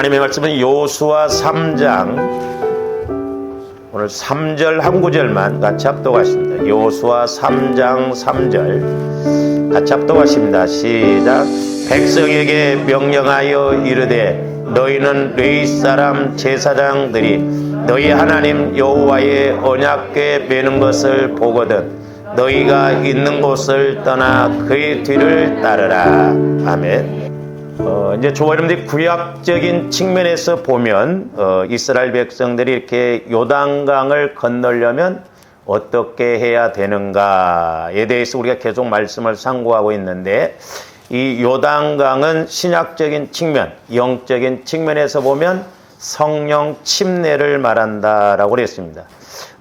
하나님의 말씀은 여호수아 3장 오늘 3절 한 구절만 같이 합독하십니다. 여호수아 3장 3절 같이 합독하십니다. 시작. 백성에게 명령하여 이르되 너희는 레위 사람 제사장들이 너희 하나님 여호와의 언약궤 매는 것을 보거든 너희가 있는 곳을 떠나 그의 뒤를 따르라. 아멘. 이제 저와 여러분들이 구약적인 측면에서 보면 이스라엘 백성들이 이렇게 요단강을 건너려면 어떻게 해야 되는가에 대해서 우리가 계속 말씀을 상고하고 있는데, 이 요단강은 신약적인 측면, 영적인 측면에서 보면 성령 침례를 말한다라고 그랬습니다.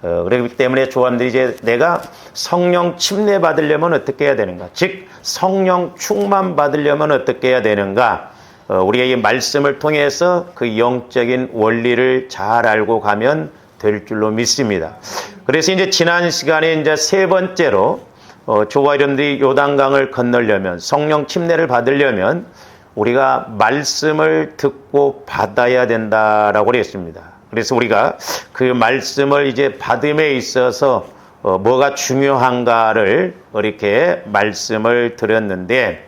그렇기 때문에 조함들이 이제 내가 성령 침례 받으려면 어떻게 해야 되는가? 즉 성령 충만 받으려면 어떻게 해야 되는가? 우리가 이 말씀을 통해서 그 영적인 원리를 잘 알고 가면 될 줄로 믿습니다. 그래서 이제 지난 시간에 이제 세 번째로 저와 여러분들이 요단강을 건너려면, 성령 침례를 받으려면 우리가 말씀을 듣고 받아야 된다라고 그랬습니다. 그래서 우리가 그 말씀을 이제 받음에 있어서 뭐가 중요한가를 이렇게 말씀을 드렸는데,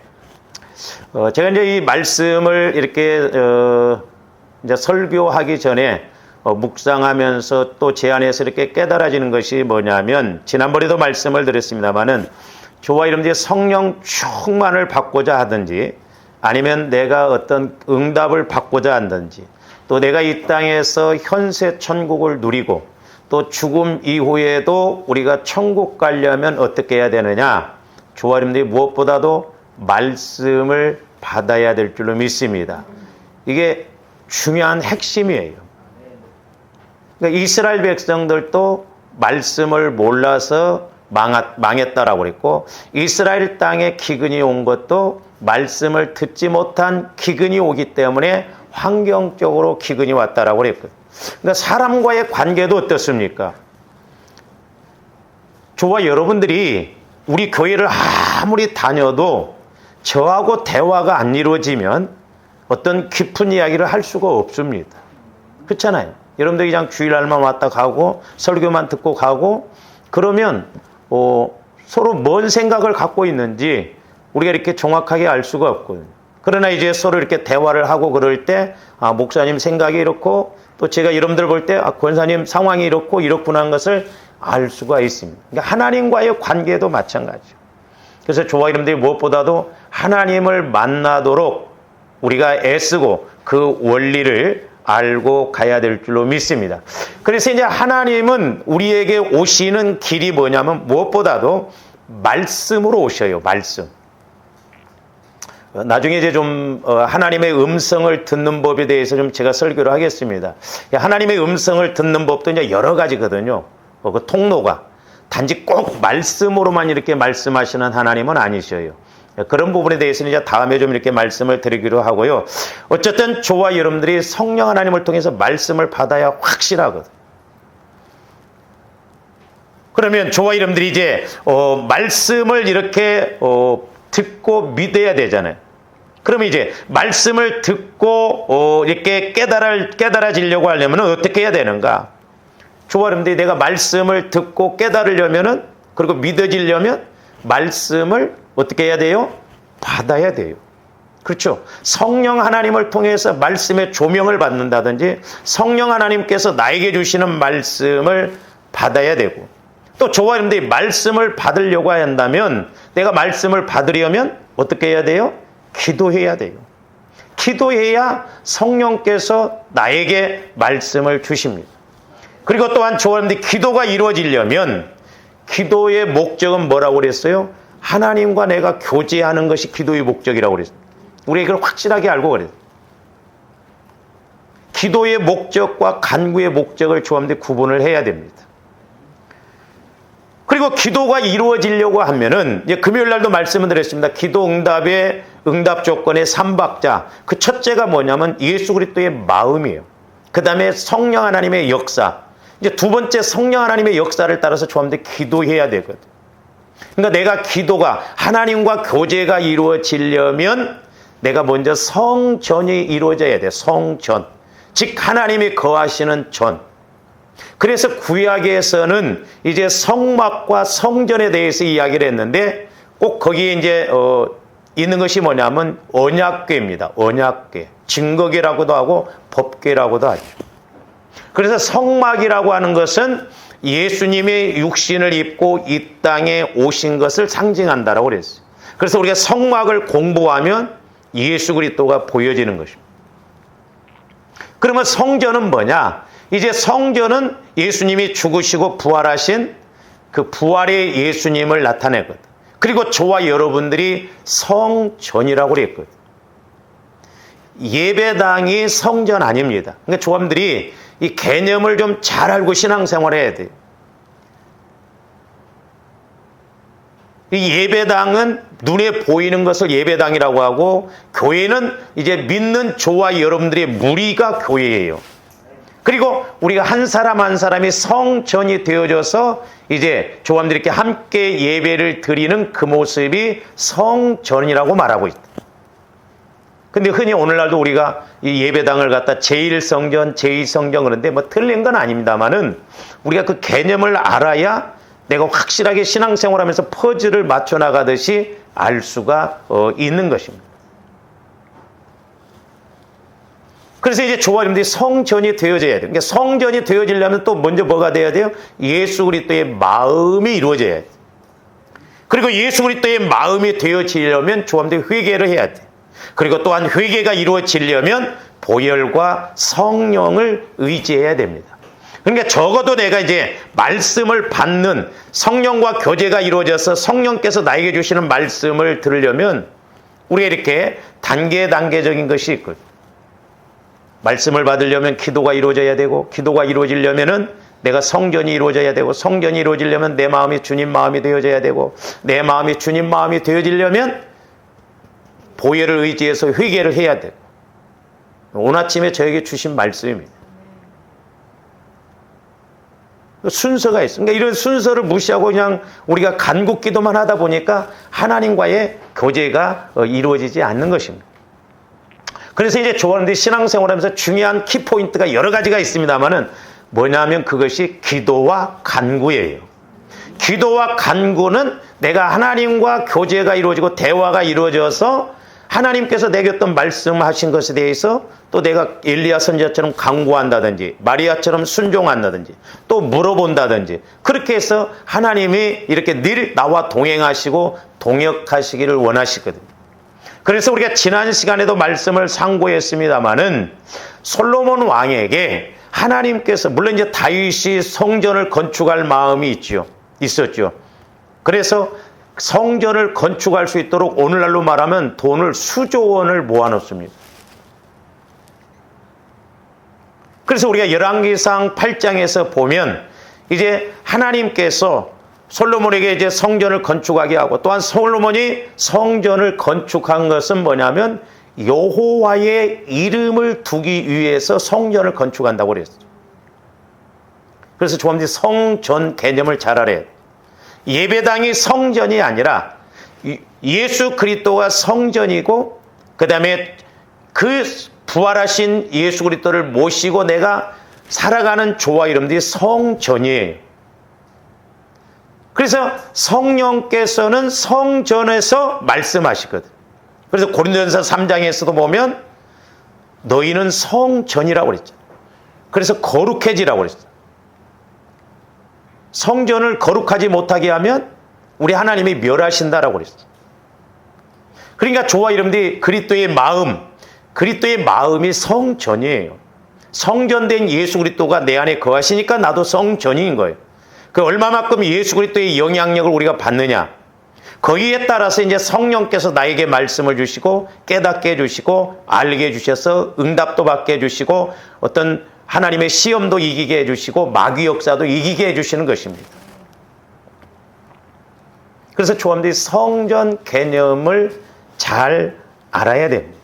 제가 이제 이 말씀을 이렇게 이제 설교하기 전에 묵상하면서 또 제 안에서 이렇게 깨달아지는 것이 뭐냐면, 지난번에도 말씀을 드렸습니다만은 저와 여러분들이 성령 충만을 받고자 하든지, 아니면 내가 어떤 응답을 받고자 한든지, 또 내가 이 땅에서 현세 천국을 누리고 또 죽음 이후에도 우리가 천국 가려면 어떻게 해야 되느냐? 저와 여러분들이 무엇보다도 말씀을 받아야 될 줄로 믿습니다. 이게 중요한 핵심이에요. 그러니까 이스라엘 백성들도 말씀을 몰라서 망했다라고 그랬고, 이스라엘 땅에 기근이 온 것도 말씀을 듣지 못한 기근이 오기 때문에 환경적으로 기근이 왔다라고 그랬거든요. 그러니까 사람과의 관계도 어떻습니까? 저와 여러분들이 우리 교회를 아무리 다녀도 저하고 대화가 안 이루어지면 어떤 깊은 이야기를 할 수가 없습니다. 그렇잖아요. 여러분들이 그냥 주일날만 왔다 가고 설교만 듣고 가고 그러면 서로 뭔 생각을 갖고 있는지 우리가 이렇게 정확하게 알 수가 없거든요. 그러나 이제 서로 이렇게 대화를 하고 그럴 때, 목사님 생각이 이렇고, 또 제가 여러분들 볼 때, 권사님 상황이 이렇고, 이렇구나 하는 것을 알 수가 있습니다. 그러니까 하나님과의 관계도 마찬가지죠. 그래서 저와 여러분들이 무엇보다도 하나님을 만나도록 우리가 애쓰고 그 원리를 알고 가야 될 줄로 믿습니다. 그래서 이제 하나님은 우리에게 오시는 길이 뭐냐면 무엇보다도 말씀으로 오셔요. 말씀. 나중에 이제 좀 하나님의 음성을 듣는 법에 대해서 좀 제가 설교를 하겠습니다. 하나님의 음성을 듣는 법도 이제 여러 가지거든요. 그 통로가 단지 꼭 말씀으로만 이렇게 말씀하시는 하나님은 아니셔요. 그런 부분에 대해서는 이제 다음에 좀 이렇게 말씀을 드리기로 하고요. 어쨌든 저와 여러분들이 성령 하나님을 통해서 말씀을 받아야 확실하거든. 그러면 저와 여러분들이 이제 말씀을 이렇게 듣고 믿어야 되잖아요. 그러면 이제 말씀을 듣고 이렇게 깨달아지려고 하려면 어떻게 해야 되는가? 저와 여러분들이 내가 말씀을 듣고 깨달으려면은, 그리고 믿어지려면 말씀을 어떻게 해야 돼요? 받아야 돼요. 그렇죠? 성령 하나님을 통해서 말씀의 조명을 받는다든지 성령 하나님께서 나에게 주시는 말씀을 받아야 되고, 또 저와 여러분들이 말씀을 받으려고 한다면, 내가 말씀을 받으려면 어떻게 해야 돼요? 기도해야 돼요. 기도해야 성령께서 나에게 말씀을 주십니다. 그리고 또한 저와 여러분들이 기도가 이루어지려면 기도의 목적은 뭐라고 그랬어요? 하나님과 내가 교제하는 것이 기도의 목적이라고 그랬어요. 우리가 이걸 확실하게 알고 그래요. 기도의 목적과 간구의 목적을 저와 여러분들이 구분을 해야 됩니다. 그리고 기도가 이루어지려고 하면은, 이제 금요일 날도 말씀을 드렸습니다. 기도 응답의 응답 조건의 3박자. 그 첫째가 뭐냐면 예수 그리스도의 마음이에요. 그 다음에 성령 하나님의 역사. 이제 두 번째 성령 하나님의 역사를 따라서 저한테 기도해야 되거든. 그러니까 내가 기도가 하나님과 교제가 이루어지려면 내가 먼저 성전이 이루어져야 돼. 성전. 즉 하나님이 거하시는 전. 그래서 구약에서는 이제 성막과 성전에 대해서 이야기를 했는데 꼭 거기에 이제 있는 것이 뭐냐면 언약궤입니다. 언약궤. 증거궤라고도 하고 법궤라고도 하죠. 그래서 성막이라고 하는 것은 예수님이 육신을 입고 이 땅에 오신 것을 상징한다라고 그랬어요. 그래서 우리가 성막을 공부하면 예수 그리스도가 보여지는 것입니다. 그러면 성전은 뭐냐? 이제 성전은 예수님이 죽으시고 부활하신 그 부활의 예수님을 나타내거든. 그리고 저와 여러분들이 성전이라고 그랬거든. 예배당이 성전 아닙니다. 그러니까 조함들이 이 개념을 좀 잘 알고 신앙생활을 해야 돼요. 이 예배당은 눈에 보이는 것을 예배당이라고 하고 교회는 이제 믿는 저와 여러분들의 무리가 교회예요. 그리고 우리가 한 사람 한 사람이 성전이 되어져서 이제 조함들께 함께 예배를 드리는 그 모습이 성전이라고 말하고 있다. 근데 흔히 오늘날도 우리가 이 예배당을 갖다 제1성전, 제2성전 그런데 뭐 틀린 건 아닙니다만은 우리가 그 개념을 알아야 내가 확실하게 신앙생활하면서 퍼즐을 맞춰 나가듯이 알 수가 있는 것입니다. 그래서 이제 조화님들이 성전이 되어져야 돼요. 그러니까 성전이 되어지려면 또 먼저 뭐가 돼야 돼요? 예수 그리스도의 마음이 이루어져야 돼요. 그리고 예수 그리스도의 마음이 되어지려면 조화님들이 회개를 해야 돼요. 그리고 또한 회개가 이루어지려면 보혈과 성령을 의지해야 됩니다. 그러니까 적어도 내가 이제 말씀을 받는 성령과 교제가 이루어져서 성령께서 나에게 주시는 말씀을 들으려면 우리가 이렇게 단계적인 것이 있거든요. 말씀을 받으려면 기도가 이루어져야 되고 기도가 이루어지려면은 내가 성전이 이루어져야 되고 성전이 이루어지려면 내 마음이 주님 마음이 되어져야 되고 내 마음이 주님 마음이 되어지려면 보혈을 의지해서 회개를 해야 되고 오늘 아침에 저에게 주신 말씀입니다. 순서가 있어요. 그러니까 이런 순서를 무시하고 그냥 우리가 간국 기도만 하다 보니까 하나님과의 교제가 이루어지지 않는 것입니다. 그래서 이제 조언들이 신앙생활하면서 중요한 키포인트가 여러 가지가 있습니다만은 뭐냐면 그것이 기도와 간구예요. 기도와 간구는 내가 하나님과 교제가 이루어지고 대화가 이루어져서 하나님께서 내게 어떤 말씀하신 것에 대해서 또 내가 엘리야 선지자처럼 간구한다든지 마리아처럼 순종한다든지 또 물어본다든지 그렇게 해서 하나님이 이렇게 늘 나와 동행하시고 동역하시기를 원하시거든요. 그래서 우리가 지난 시간에도 말씀을 상고했습니다마는 솔로몬 왕에게 하나님께서 물론 이제 다윗이 성전을 건축할 마음이 있었죠. 그래서 성전을 건축할 수 있도록 오늘날로 말하면 돈을 수조 원을 모아놓습니다. 그래서 우리가 열왕기상 8장에서 보면 이제 하나님께서 솔로몬에게 이제 성전을 건축하게 하고 또한 솔로몬이 성전을 건축한 것은 뭐냐면 여호와의 이름을 두기 위해서 성전을 건축한다고 그랬어요. 그래서 조금씩 성전 개념을 잘 알아야 돼요. 예배당이 성전이 아니라 예수 그리스도가 성전이고 그 다음에 그 부활하신 예수 그리스도를 모시고 내가 살아가는 조화 이름들이 성전이에요. 그래서 성령께서는 성전에서 말씀하시거든. 그래서 고린도전서 3장에서도 보면 너희는 성전이라고 그랬죠. 그래서 거룩해지라고 그랬죠. 성전을 거룩하지 못하게 하면 우리 하나님이 멸하신다라고 그랬어요. 그러니까 저와 여러분들이 그리스도의 마음이 성전이에요. 성전된 예수 그리스도가 내 안에 거하시니까 나도 성전인 거예요. 그 얼마만큼 예수 그리스도의 영향력을 우리가 받느냐. 거기에 따라서 이제 성령께서 나에게 말씀을 주시고 깨닫게 해주시고 알게 해주셔서 응답도 받게 해주시고 어떤 하나님의 시험도 이기게 해주시고 마귀 역사도 이기게 해주시는 것입니다. 그래서 조함들이 성전 개념을 잘 알아야 됩니다.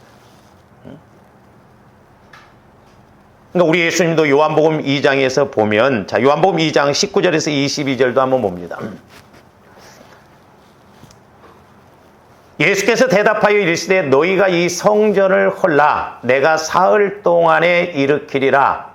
그러니까 우리 예수님도 요한복음 2장에서 보면 자 요한복음 2장 19절에서 22절도 한번 봅니다. 예수께서 대답하여 이르시되 너희가 이 성전을 헐라 내가 사흘 동안에 일으키리라.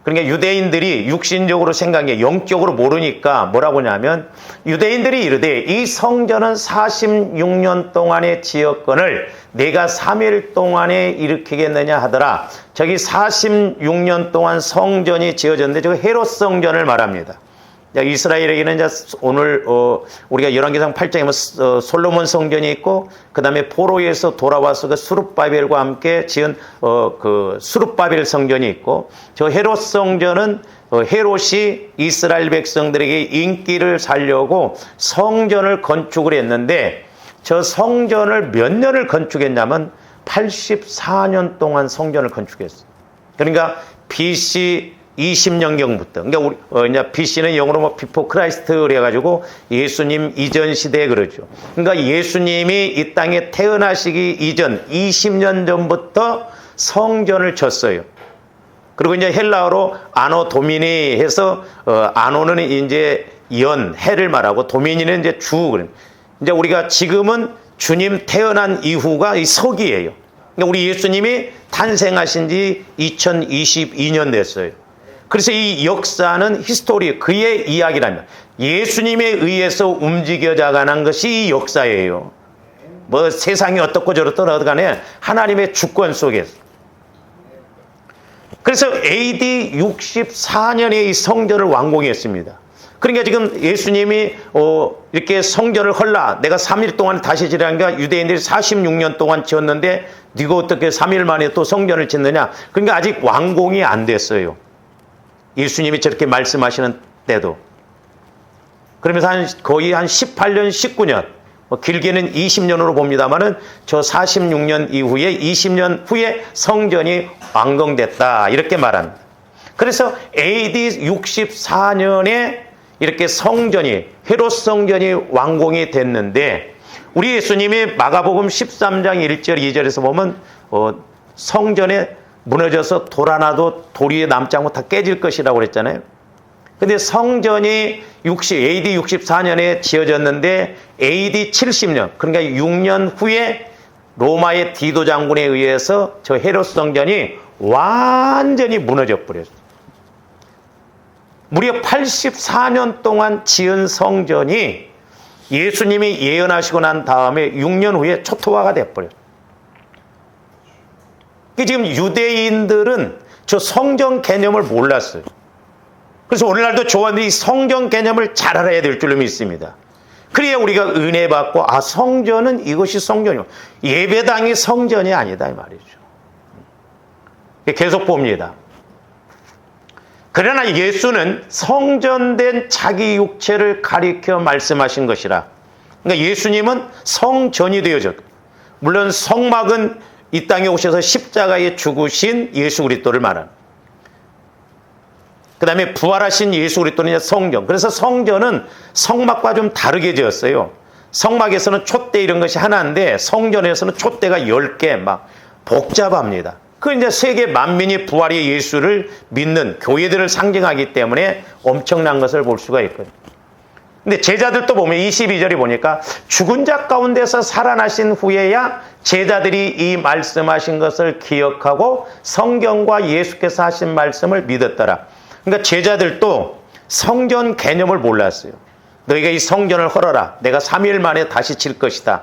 그러니까 유대인들이 육신적으로 생각해 영적으로 모르니까 뭐라고 하냐면 유대인들이 이르되 이 성전은 46년 동안에 지었거늘 내가 3일 동안에 일으키겠느냐 하더라. 저기 46년 동안 성전이 지어졌는데 저 헤롯 성전을 말합니다. 이스라엘에게는 이제 오늘 우리가 열왕기상 8장에 보면 솔로몬 성전이 있고 그 다음에 포로에서 돌아와서 그 수룹바벨과 함께 지은 그 수룹바벨 성전이 있고 저 헤롯 성전은 헤롯이 이스라엘 백성들에게 인기를 살려고 성전을 건축을 했는데 저 성전을 몇 년을 건축했냐면 84년 동안 성전을 건축했어요. 그러니까 BC 20년경부터, 그러니까 우리 BC는 영어로 뭐 비포 크라이스트 그래가지고 예수님 이전 시대에 그러죠. 그러니까 예수님이 이 땅에 태어나시기 이전 20년 전부터 성전을 졌어요. 그리고 이제 헬라어로 아노 도미니 해서 아노는 이제 연 해를 말하고 도미니는 이제 주. 이제 우리가 지금은 주님 태어난 이후가 이 서기예요. 그러니까 우리 예수님이 탄생하신 지 2022년 됐어요. 그래서 이 역사는 히스토리, 그의 이야기라면 예수님에 의해서 움직여져가는 것이 이 역사예요. 뭐 세상이 어떻고 저렇든 간에 하나님의 주권 속에서. 그래서 AD 64년에 이 성전을 완공했습니다. 그러니까 지금 예수님이 이렇게 성전을 헐라 내가 3일 동안 다시 지으라니까 유대인들이 46년 동안 지었는데 네가 어떻게 3일 만에 또 성전을 짓느냐. 그러니까 아직 완공이 안 됐어요. 예수님이 저렇게 말씀하시는 때도. 그러면서 거의 한 18년, 19년, 길게는 20년으로 봅니다만은 저 46년 이후에 20년 후에 성전이 완공됐다. 이렇게 말합니다. 그래서 AD 64년에 이렇게 성전이, 헤롯 성전이 완공이 됐는데 우리 예수님이 마가복음 13장 1절, 2절에서 보면 성전에 무너져서 돌 하나도 돌 위에 남지 않고 다 깨질 것이라고 그랬잖아요. 근데 성전이 AD 64년에 지어졌는데 AD 70년, 그러니까 6년 후에 로마의 디도 장군에 의해서 저 헤롯 성전이 완전히 무너져 버렸어요. 무려 84년 동안 지은 성전이 예수님이 예언하시고 난 다음에 6년 후에 초토화가 돼버렸어요. 지금 유대인들은 저 성전 개념을 몰랐어요. 그래서 오늘날도 좋아하는데 이 성전 개념을 잘 알아야 될 줄로 믿습니다. 그래야 우리가 은혜 받고 성전은 이것이 성전이요. 예배당이 성전이 아니다 이 말이죠. 계속 봅니다. 그러나 예수는 성전된 자기 육체를 가리켜 말씀하신 것이라. 그러니까 예수님은 성전이 되어졌고 물론 성막은 이 땅에 오셔서 십자가에 죽으신 예수 그리스도를 말하는. 그 다음에 부활하신 예수 그리스도는 성전. 그래서 성전은 성막과 좀 다르게 지었어요. 성막에서는 촛대 이런 것이 하나인데 성전에서는 촛대가 10개 막 복잡합니다. 그 이제 세계 만민이 부활의 예수를 믿는 교회들을 상징하기 때문에 엄청난 것을 볼 수가 있거든요. 근데 제자들도 보면 22절에 보니까 죽은 자 가운데서 살아나신 후에야 제자들이 이 말씀하신 것을 기억하고 성경과 예수께서 하신 말씀을 믿었더라. 그러니까 제자들도 성전 개념을 몰랐어요. 너희가 이 성전을 헐어라. 내가 3일 만에 다시 칠 것이다.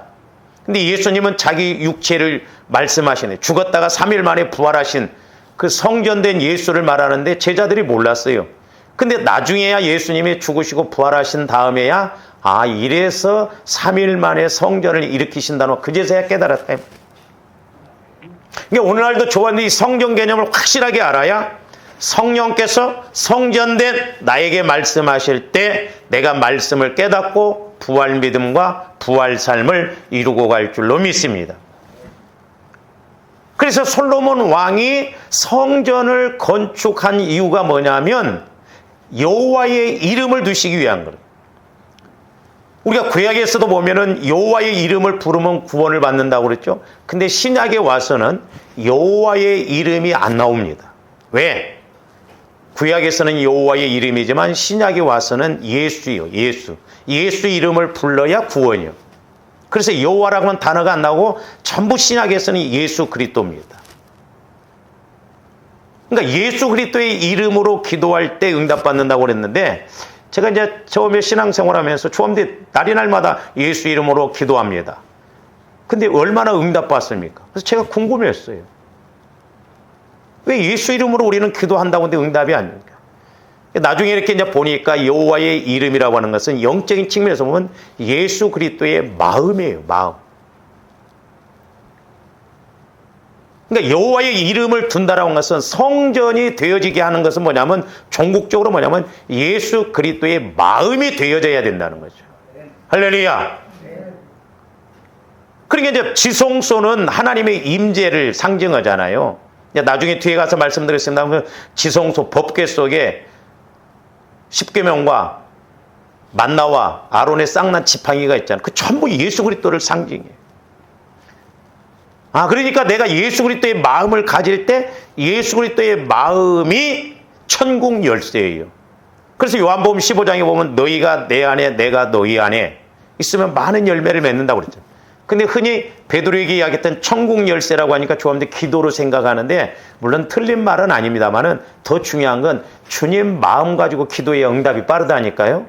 근데 예수님은 자기 육체를 말씀하시네. 죽었다가 3일 만에 부활하신 그 성전된 예수를 말하는데 제자들이 몰랐어요. 근데 나중에야 예수님이 죽으시고 부활하신 다음에야 이래서 3일 만에 성전을 일으키신다는 그제서야 깨달았다. 그러니까 오늘날도 좋아하는데 이 성전 개념을 확실하게 알아야 성령께서 성전된 나에게 말씀하실 때 내가 말씀을 깨닫고 부활 믿음과 부활 삶을 이루고 갈 줄로 믿습니다. 그래서 솔로몬 왕이 성전을 건축한 이유가 뭐냐면 여호와의 이름을 두시기 위한 거예요. 우리가 구약에서도 보면은 여호와의 이름을 부르면 구원을 받는다고 그랬죠. 근데 신약에 와서는 여호와의 이름이 안 나옵니다. 왜? 구약에서는 여호와의 이름이지만 신약에 와서는 예수예요. 예수 이름을 불러야 구원이요. 그래서 여호와라고는 단어가 안 나오고 전부 신약에서는 예수 그리스도입니다. 그러니까 예수 그리스도의 이름으로 기도할 때 응답받는다고 그랬는데, 제가 이제 처음에 신앙생활하면서 처음에 날이 날마다 예수 이름으로 기도합니다. 근데 얼마나 응답받습니까? 그래서 제가 궁금했어요. 왜 예수 이름으로 우리는 기도한다고 하는데 응답이 아닙니까? 나중에 이렇게 이제 보니까 여호와의 이름이라고 하는 것은 영적인 측면에서 보면 예수 그리스도의 마음이에요, 마음. 그러니까 여호와의 이름을 둔다라고 하는 것은 성전이 되어지게 하는 것은 뭐냐면 종국적으로 뭐냐면 예수 그리스도의 마음이 되어져야 된다는 거죠. 할렐루야. 그러니까 이제 지성소는 하나님의 임재를 상징하잖아요. 나중에 뒤에 가서 말씀드리겠습니다. 지성소 법궤 속에 십계명과 만나와 아론의 쌍난 지팡이가 있잖아요. 그 전부 예수 그리스도를 상징해요. 그러니까 내가 예수 그리스도의 마음을 가질 때 예수 그리스도의 마음이 천국 열쇠예요. 그래서 요한복음 15장에 보면 너희가 내 안에 내가 너희 안에 있으면 많은 열매를 맺는다고 그랬죠. 근데 흔히 베드로에게 이야기했던 천국 열쇠라고 하니까 좋아하는데 기도로 생각하는데, 물론 틀린 말은 아닙니다만은 더 중요한 건 주님 마음 가지고 기도의 응답이 빠르다니까요.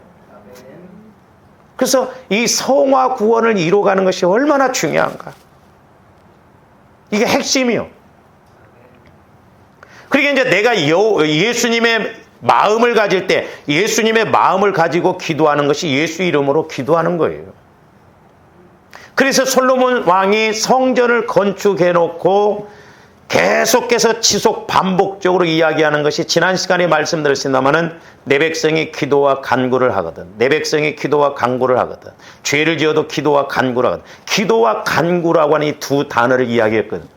그래서 이 성화 구원을 이루어가는 것이 얼마나 중요한가. 이게 핵심이요. 그러니까 이제 내가 예수님의 마음을 가질 때 예수님의 마음을 가지고 기도하는 것이 예수 이름으로 기도하는 거예요. 그래서 솔로몬 왕이 성전을 건축해놓고 계속해서 지속 반복적으로 이야기하는 것이 지난 시간에 말씀드렸습니다마는 내 백성이 기도와 간구를 하거든. 내 백성이 기도와 간구를 하거든. 죄를 지어도 기도와 간구를 하거든. 기도와 간구라고 하는 이 두 단어를 이야기했거든.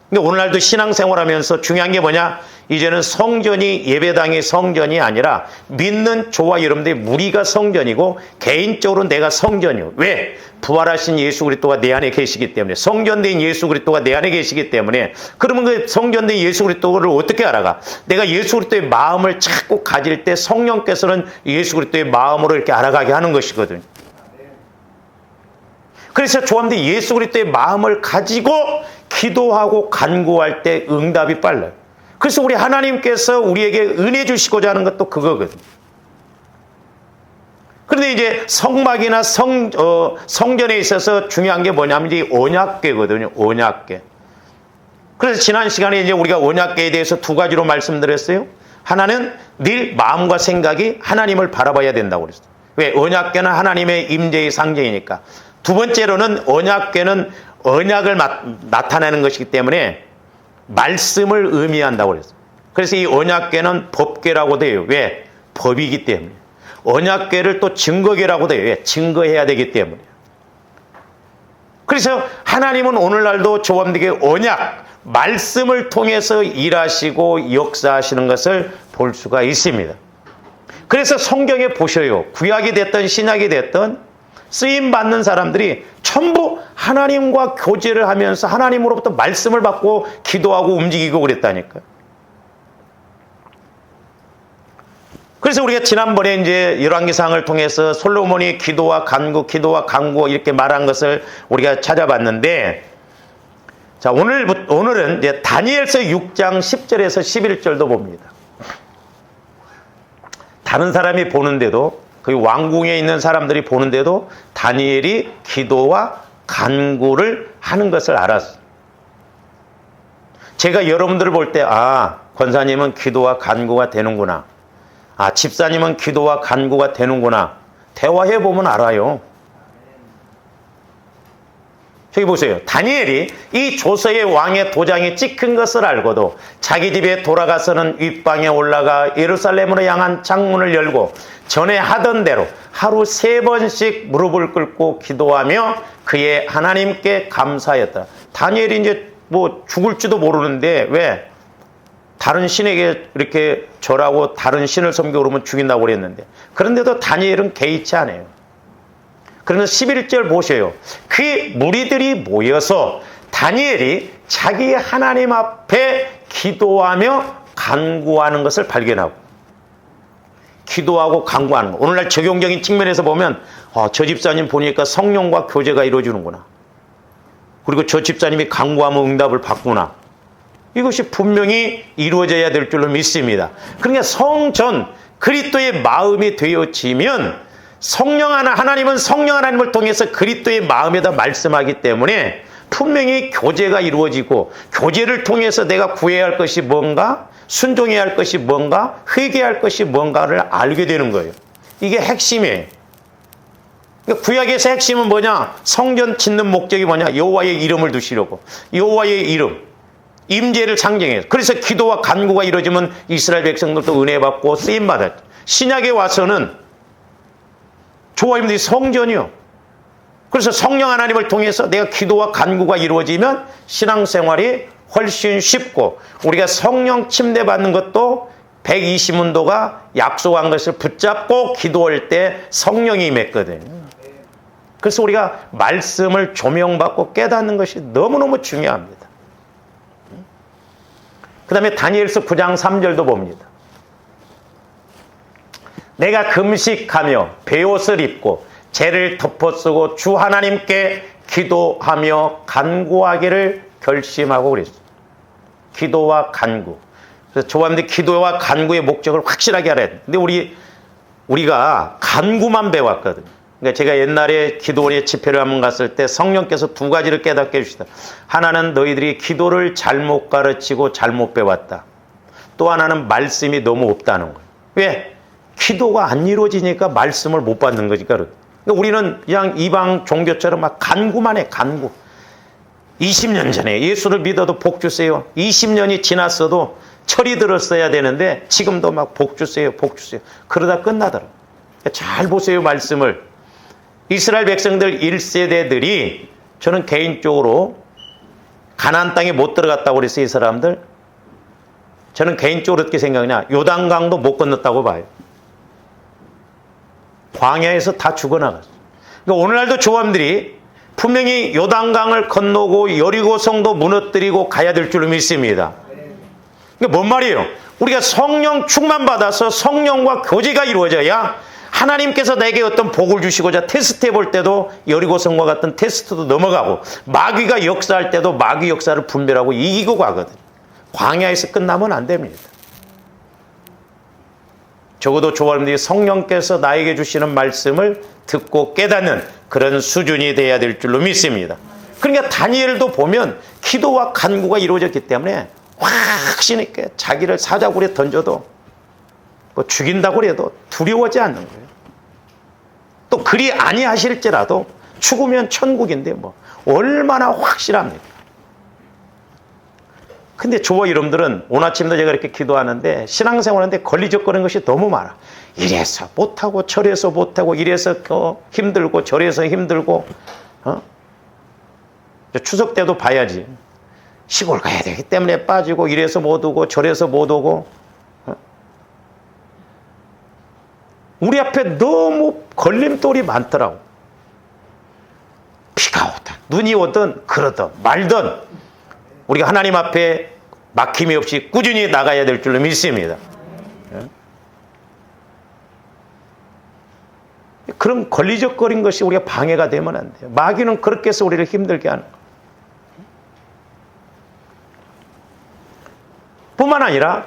근데 오늘날도 신앙생활하면서 중요한 게 뭐냐? 이제는 성전이 예배당이 성전이 아니라 믿는 저와 여러분들의 무리가 성전이고 개인적으로 내가 성전이요. 왜? 부활하신 예수 그리스도가 내 안에 계시기 때문에, 성전된 예수 그리스도가 내 안에 계시기 때문에. 그러면 그 성전된 예수 그리스도를 어떻게 알아가? 내가 예수 그리스도의 마음을 자꾸 가질 때 성령께서는 예수 그리스도의 마음으로 이렇게 알아가게 하는 것이거든요. 그래서 조합대 예수 그리스도의 마음을 가지고 기도하고 간구할 때 응답이 빨라요. 그래서 우리 하나님께서 우리에게 은혜 주시고자 하는 것도 그거거든요. 그런데 이제 성막이나 성전에 있어서 중요한 게 뭐냐면 이 언약궤거든요. 언약궤. 그래서 지난 시간에 이제 우리가 언약궤에 대해서 두 가지로 말씀드렸어요. 하나는 늘 마음과 생각이 하나님을 바라봐야 된다고 그랬어요. 왜? 언약궤는 하나님의 임재의 상징이니까. 두 번째로는 언약궤는 언약을 나타내는 것이기 때문에 말씀을 의미한다고 그랬어요. 그래서 이 언약궤는 법궤라고도 해요. 왜? 법이기 때문에. 언약궤를 또 증거궤라고도 해요. 왜? 증거해야 되기 때문에. 그래서 하나님은 오늘날도 저와님들에게 언약, 말씀을 통해서 일하시고 역사하시는 것을 볼 수가 있습니다. 그래서 성경에 보셔요. 구약이 됐든 신약이 됐든 쓰임받는 사람들이 전부 하나님과 교제를 하면서 하나님으로부터 말씀을 받고 기도하고 움직이고 그랬다니까요. 그래서 우리가 지난번에 이제 열왕기상을 통해서 솔로몬이 기도와 간구 이렇게 말한 것을 우리가 찾아봤는데, 자, 오늘은 이제 다니엘서 6장 10절에서 11절도 봅니다. 다른 사람이 보는데도, 그 왕궁에 있는 사람들이 보는데도 다니엘이 기도와 간구를 하는 것을 알았어요. 제가 여러분들을 볼 때, 권사님은 기도와 간구가 되는구나. 집사님은 기도와 간구가 되는구나. 대화해보면 알아요. 저기 보세요. 다니엘이 이 조서의 왕의 도장에 찍힌 것을 알고도 자기 집에 돌아가서는 윗방에 올라가 예루살렘으로 향한 창문을 열고 전에 하던 대로 하루 3번씩 무릎을 꿇고 기도하며 그의 하나님께 감사하였다. 다니엘이 이제 뭐 죽을지도 모르는데 왜? 다른 신에게 이렇게 절하고 다른 신을 섬기고 그러면 죽인다고 그랬는데, 그런데도 다니엘은 개의치 않아요. 그러면서 11절 보세요. 그 무리들이 모여서 다니엘이 자기 하나님 앞에 기도하며 간구하는 것을 발견하고, 기도하고 간구하는 거. 오늘날 적용적인 측면에서 보면 저 집사님 보니까 성령과 교제가 이루어지는구나. 그리고 저 집사님이 간구하면 응답을 받구나. 이것이 분명히 이루어져야 될 줄로 믿습니다. 그러니까 성전, 그리스도의 마음이 되어지면 하나님은 성령 하나님을 통해서 그리스도의 마음에다 말씀하기 때문에 분명히 교제가 이루어지고, 교제를 통해서 내가 구해야 할 것이 뭔가, 순종해야 할 것이 뭔가, 회개해야 할 것이 뭔가를 알게 되는 거예요. 이게 핵심이에요. 그러니까 구약에서 핵심은 뭐냐? 성전 짓는 목적이 뭐냐? 여호와의 이름을 두시려고. 여호와의 이름, 임재를 상징해요. 그래서 기도와 간구가 이루어지면 이스라엘 백성들도 은혜 받고 쓰임 받았죠. 신약에 와서는 조화임들이 성전이요. 그래서 성령 하나님을 통해서 내가 기도와 간구가 이루어지면 신앙생활이 훨씬 쉽고, 우리가 성령 침례받는 것도 120문도가 약속한 것을 붙잡고 기도할 때 성령이 임했거든요. 그래서 우리가 말씀을 조명받고 깨닫는 것이 너무너무 중요합니다. 그 다음에 다니엘서 9장 3절도 봅니다. 내가 금식하며 베옷을 입고 재를 덮어쓰고 주 하나님께 기도하며 간구하기를 결심하고 그랬어요. 기도와 간구. 그래서 조합원들이 기도와 간구의 목적을 확실하게 알아야 돼요. 근데 우리가 간구만 배웠거든요. 그러니까 제가 옛날에 기도원에 집회를 한번 갔을 때 성령께서 두 가지를 깨닫게 해주시다. 하나는 너희들이 기도를 잘못 가르치고 잘못 배웠다. 또 하나는 말씀이 너무 없다는 거예요. 왜? 기도가 안 이루어지니까 말씀을 못 받는 거니까. 그러니까 우리는 그냥 이방 종교처럼 막 간구만 해, 간구. 20년 전에 예수를 믿어도 복 주세요. 20년이 지났어도 철이 들었어야 되는데 지금도 막 복 주세요, 복 주세요. 그러다 끝나더라고요. 잘 보세요, 말씀을. 이스라엘 백성들 1세대들이, 저는 개인적으로 가나안 땅에 못 들어갔다고 그랬어요, 이 사람들. 저는 개인적으로 어떻게 생각하냐, 요단강도 못 건넜다고 봐요. 광야에서 다 죽어나갔어요. 그러니까 오늘날도 조함들이 분명히 요단강을 건너고 여리고성도 무너뜨리고 가야 될 줄로 믿습니다. 그러니까 뭔 말이에요? 우리가 성령 충만 받아서 성령과 교제가 이루어져야 하나님께서 내게 어떤 복을 주시고자 테스트해 볼 때도 여리고성과 같은 테스트도 넘어가고, 마귀가 역사할 때도 마귀 역사를 분별하고 이기고 가거든요. 광야에서 끝나면 안 됩니다. 적어도 조합원들이 성령께서 나에게 주시는 말씀을 듣고 깨닫는 그런 수준이 돼야 될 줄로 믿습니다. 그러니까 다니엘도 보면 기도와 간구가 이루어졌기 때문에 확신 있게 자기를 사자굴에 던져도, 뭐 죽인다고 해도 두려워하지 않는 거예요. 또 그리 아니하실지라도 죽으면 천국인데 뭐 얼마나 확실합니까? 근데 저와 여러분들은 오늘 아침도 제가 이렇게 기도하는데 신앙생활하는데 걸리적거리는 것이 너무 많아. 이래서 못하고 저래서 못하고, 이래서 힘들고 저래서 힘들고. 추석 때도 봐야지. 시골 가야 되기 때문에 빠지고, 이래서 못 오고 저래서 못 오고. 우리 앞에 너무 걸림돌이 많더라고. 비가 오든 눈이 오든 그러든 말든 우리가 하나님 앞에 막힘이 없이 꾸준히 나가야 될 줄로 믿습니다. 그런 걸리적거린 것이 우리가 방해가 되면 안 돼요. 마귀는 그렇게 해서 우리를 힘들게 하는 거예요. 뿐만 아니라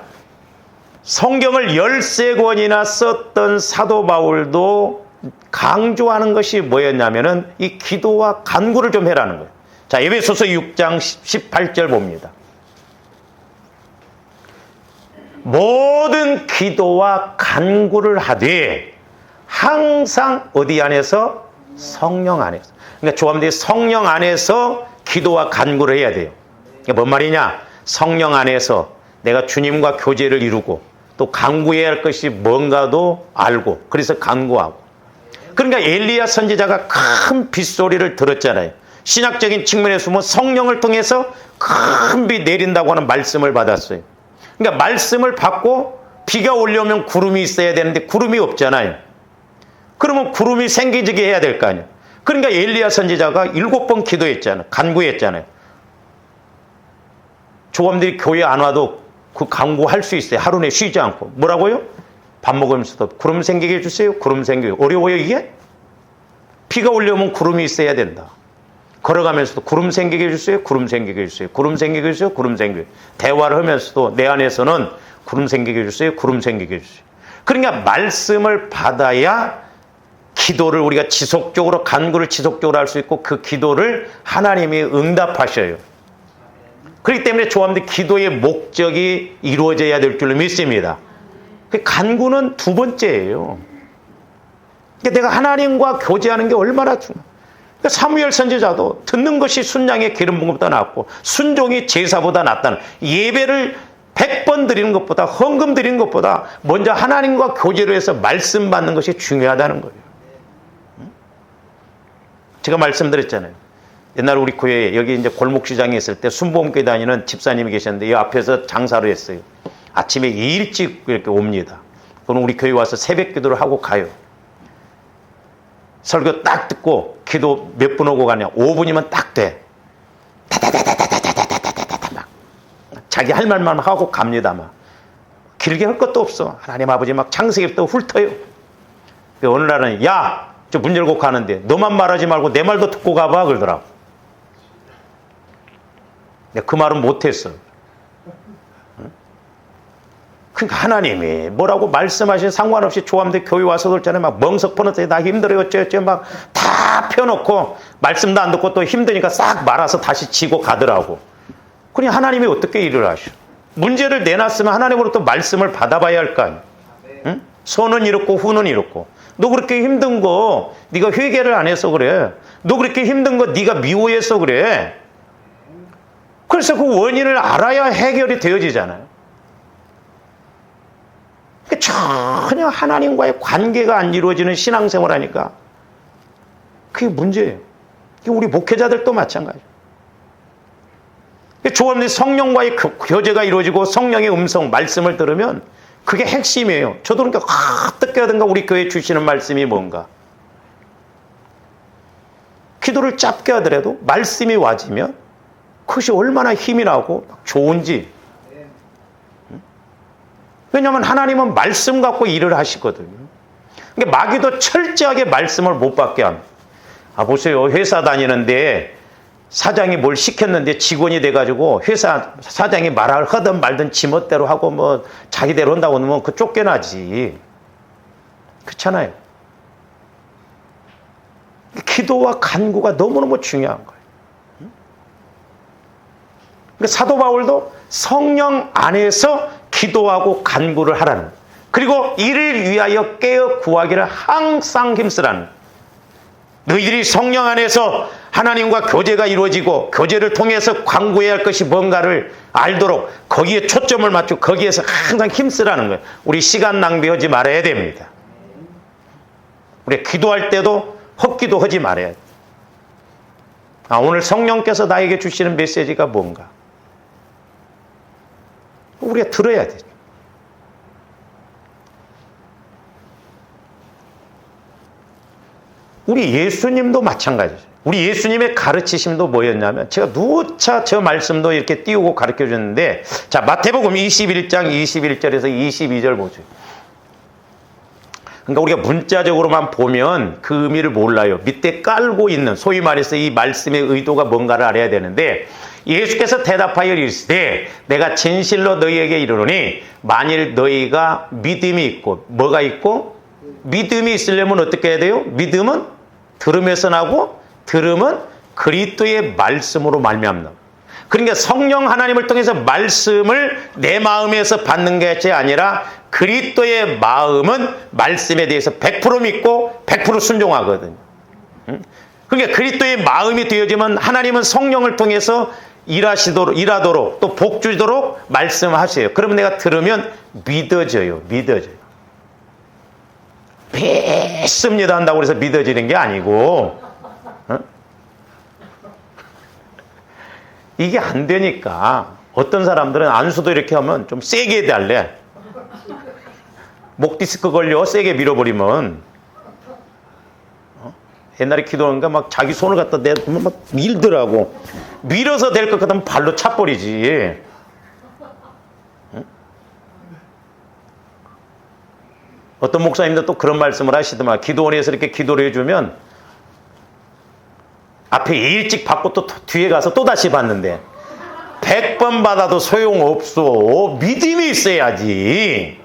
성경을 13권이나 썼던 사도 바울도 강조하는 것이 뭐였냐면은 이 기도와 간구를 좀 해라는 거예요. 자, 에베소서 6장 18절 봅니다. 모든 기도와 간구를 하되 항상 어디 안에서? 성령 안에서. 그러니까 조합들이 성령 안에서 기도와 간구를 해야 돼요. 이게 뭔 말이냐? 성령 안에서 내가 주님과 교제를 이루고 또 간구해야 할 것이 뭔가도 알고, 그래서 간구하고. 그러니까 엘리야 선지자가 큰 빗소리를 들었잖아요. 신학적인 측면에서 보면 성령을 통해서 큰 비 내린다고 하는 말씀을 받았어요. 그러니까 말씀을 받고 비가 올려오면 구름이 있어야 되는데 구름이 없잖아요. 그러면 구름이 생기지게 해야 될 거 아니에요. 그러니까 엘리야 선지자가 7번 기도했잖아요. 간구했잖아요. 조감들이 교회 안 와도 그 간구할 수 있어요. 하루 내 쉬지 않고. 뭐라고요? 밥 먹으면서도 구름 생기게 해주세요. 구름 생기게. 어려워요 이게? 비가 오려면 구름이 있어야 된다. 걸어가면서도 구름 생기게 해주세요. 구름 생기게 해주세요. 구름 생기게 해주세요. 구름 생기게. 대화를 하면서도 내 안에서는 구름 생기게 해주세요. 구름 생기게 해주세요. 그러니까 말씀을 받아야 기도를 우리가 지속적으로 간구를 지속적으로 할 수 있고 그 기도를 하나님이 응답하셔요. 그렇기 때문에 조합들 기도의 목적이 이루어져야 될 줄로 믿습니다. 간구는 두 번째예요. 내가 하나님과 교제하는 게 얼마나 중요해요. 사무엘 선지자도 듣는 것이 순양의 기름 부음보다 낫고 순종이 제사보다 낫다는 예배를 100번 드리는 것보다 헌금 드리는 것보다 먼저 하나님과 교제를 해서 말씀 받는 것이 중요하다는 거예요. 제가 말씀드렸잖아요. 옛날 우리 교회에 여기 이제 골목시장에 있을 때 순복음교회 다니는 집사님이 계셨는데 이 앞에서 장사를 했어요. 아침에 일찍 이렇게 옵니다. 그럼 우리 교회 와서 새벽 기도를 하고 가요. 설교 딱 듣고 기도 몇 분 오고 가냐? 5분이면 딱 돼. 다다다다다다다다다다다 막 자기 할 말만 하고 갑니다. 막 길게 할 것도 없어. 하나님 아버지 막 창세기부터 훑어요. 어느 날은 야, 저 문 열고 가는데 너만 말하지 말고 내 말도 듣고 가봐 그러더라고. 내가 그 말은 못했어. 그러니까 하나님이 뭐라고 말씀하신 상관없이 조함대 교회 와서 그랬잖아요. 막 멍석 퍼놓더니 나 힘들어요. 어쩌 막 다 펴놓고 말씀도 안 듣고 또 힘드니까 싹 말아서 다시 지고 가더라고. 그러니 하나님이 어떻게 일을 하셔? 문제를 내놨으면 하나님으로부터 말씀을 받아봐야 할 거 아니야. 응? 선은 이렇고 후는 이렇고. 너 그렇게 힘든 거 네가 회개를 안 해서 그래. 너 그렇게 힘든 거 네가 미워해서 그래. 그래서 그 원인을 알아야 해결이 되어지잖아요. 전혀 하나님과의 관계가 안 이루어지는 신앙생활 하니까 그게 문제예요. 우리 목회자들도 마찬가지예요. 조합된 성령과의 교제가 이루어지고 성령의 음성, 말씀을 들으면 그게 핵심이에요. 저도 그러니까 어떻게 하든가 우리 교회에 주시는 말씀이 뭔가. 기도를 짧게 하더라도 말씀이 와지면 그것이 얼마나 힘이 나고 좋은지. 왜냐하면 하나님은 말씀 갖고 일을 하시거든요. 그러니까 마귀도 철저하게 말씀을 못 받게 합니다. 아, 보세요. 회사 다니는데 사장이 뭘 시켰는데 직원이 돼가지고 회사 사장이 말을 하든 말든 지멋대로 하고 뭐 자기대로 한다고 하면 그 쫓겨나지. 그렇잖아요. 기도와 간구가 너무너무 중요한 거예요. 그러니까 사도 바울도 성령 안에서 기도하고 간구를 하라는, 그리고 이를 위하여 깨어 구하기를 항상 힘쓰라는, 너희들이 성령 안에서 하나님과 교제가 이루어지고 교제를 통해서 간구해야 할 것이 뭔가를 알도록 거기에 초점을 맞추고 거기에서 항상 힘쓰라는 거예요. 우리 시간 낭비하지 말아야 됩니다. 우리 기도할 때도 헛기도 하지 말아야 돼요. 아, 오늘 성령께서 나에게 주시는 메시지가 뭔가 우리가 들어야 돼요. 우리 예수님도 마찬가지죠. 우리 예수님의 가르치심도 뭐였냐면, 제가 누차 저 말씀도 이렇게 띄우고 가르쳐 줬는데, 자, 마태복음 21장 21절에서 22절 보죠. 그러니까 우리가 문자적으로만 보면 그 의미를 몰라요. 밑에 깔고 있는, 소위 말해서 이 말씀의 의도가 뭔가를 알아야 되는데, 예수께서 대답하여 이르시되 내가 진실로 너희에게 이르노니 만일 너희가 믿음이 있고, 뭐가 있고? 믿음이 있으려면 어떻게 해야 돼요? 믿음은 들음에서 나고, 들음은 그리스도의 말씀으로 말미암는. 그러니까 성령 하나님을 통해서 말씀을 내 마음에서 받는 것이 아니라 그리스도의 마음은 말씀에 대해서 100% 믿고 100% 순종하거든요. 그러니까 그리스도의 마음이 되어지면 하나님은 성령을 통해서 일하도록 또 복주도록 말씀하세요. 그러면 내가 들으면 믿어져요. 믿습니다 한다고 해서 믿어지는 게 아니고, 이게 안 되니까 어떤 사람들은 안수도 이렇게 하면 좀 세게 해달래. 목 디스크 걸려 세게 밀어버리면. 옛날에 기도하니까 막 자기 손을 갖다 내면 막 밀더라고. 밀어서 될 것 같으면 발로 차버리지. 어떤 목사님도 또 그런 말씀을 하시더만, 기도원에서 이렇게 기도를 해주면 앞에 일찍 받고 또 뒤에 가서 또 다시 받는데 100번 받아도 소용없어. 믿음이 있어야지.